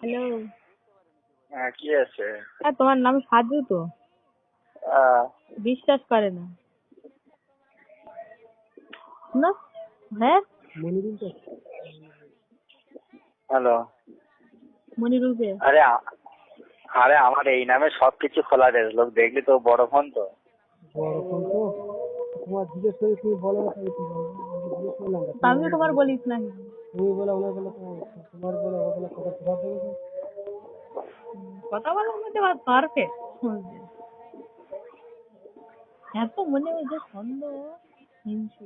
Hello. হ্যাঁ, কি আছে? হ্যাঁ, তোমার নাম সাজু তো? আহ, বিশ্বাস করে না। না। হ্যাঁ, হ্যালো। মনিরুল কে? আরে আরে আমার এই নামে সবকিছু খোলা রয়েছে, লোক দেখলি তো, বড় ফোন তো। বড় ফোন তো তোমার জিজ্ঞেস করে তুমি বলো না তাহলে কি বলবো? আমি জিজ্ঞেস করলাম না, আমি তো তোমার বলিস না। তুমি বলে ওনার বলে তোমার বলে ওর বলে কথা খারাপ দেখেছো। কথা বলার মধ্যে পারফেক্ট। এত মনে হয় যে সন্দেহ হিংসু।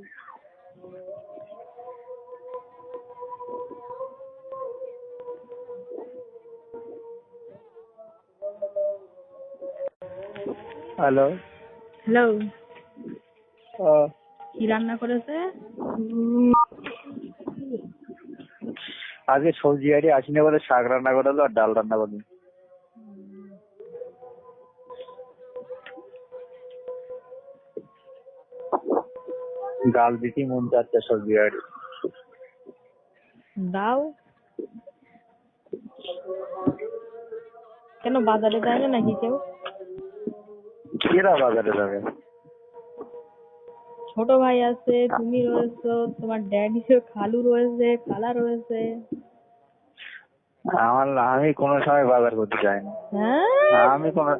হ্যালো। হ্যালো। কি রান্না করেছে? আজকে সবজি গাড়ি আসিনি বলে শাক রান্না করে দিলো আর ডাল রান্না করে দিল। ডাল দিতে মন চাচ্ছে সবজি গাড়ি। দাও। কেন বাজারে যায় না নাকি কেউ? কিরা বাজারে যাবে? ছোট ভাই আছে, তুমি রয়েছো, তোমার ড্যাডি খালু রয়েছে, খালা রয়েছে। আমি কোনো সময় বাজার করতে যাই না। হ্যাঁ, আমি কোনো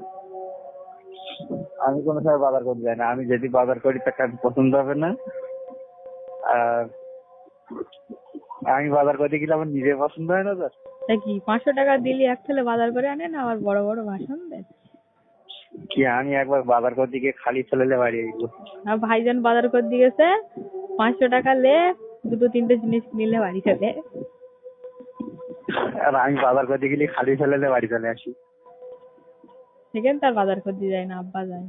আমি কোনো সময় বাজার করতে যাই না। আমি যদি বাজার করি তাকে আমি পছন্দ হবে না। আর আমি বাজার করতে গেলে আমার নিজের পছন্দ হয় না তো। তা কি 500 টাকা দিলি এক ছেলে বাজার করে আনে না, আবার বড় বড় ভাষণ দেয়। কি আমি একবার বাজার করতে গিয়ে খালি ছেলে বাড়ি আইবো। আর ভাইজান বাজার করে দিয়েছে, 500 টাকা লে দুটো তিনটে জিনিস নিলে বাড়ি চলে। আর আমি বাজার করতে গেলে খালি ছেলে বাড়ি চলে আসি। সেখানে তার বাজার করতে যায় না, আব্বা যায়।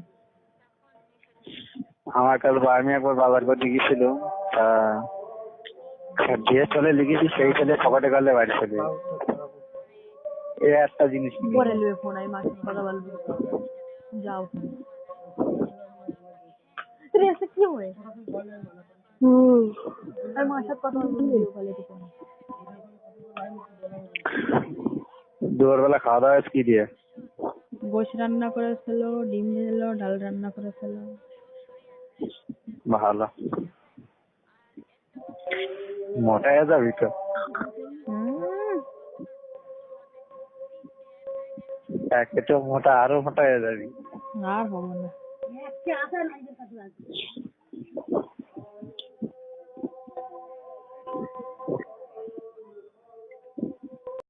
আমার কাছে আমি একবার বাজার করতে গেছিল, যে ছেলে লিখেছি সেই ছেলে পকেটে গেলে বাড়ি চলে এই একটা জিনিস নিয়ে। পরে লুয়ে ফোন আই মাসে কথা বলবো। যাও তুমি। তুই এসে কি হয়? আর মার সাথে কথা বলবো ভিডিও কলে তো। দুপুরবেলা খাওয়া দাওয়া কি দিয়ে? গোশ রান্না করেছিল, ডিম দিল, ডাল রান্না করেছিল। ভালো, মোটা হয়ে যাবি তো। হুম, একে তো মোটা, আরো মোটা হয়ে যাবি। আর হবো না।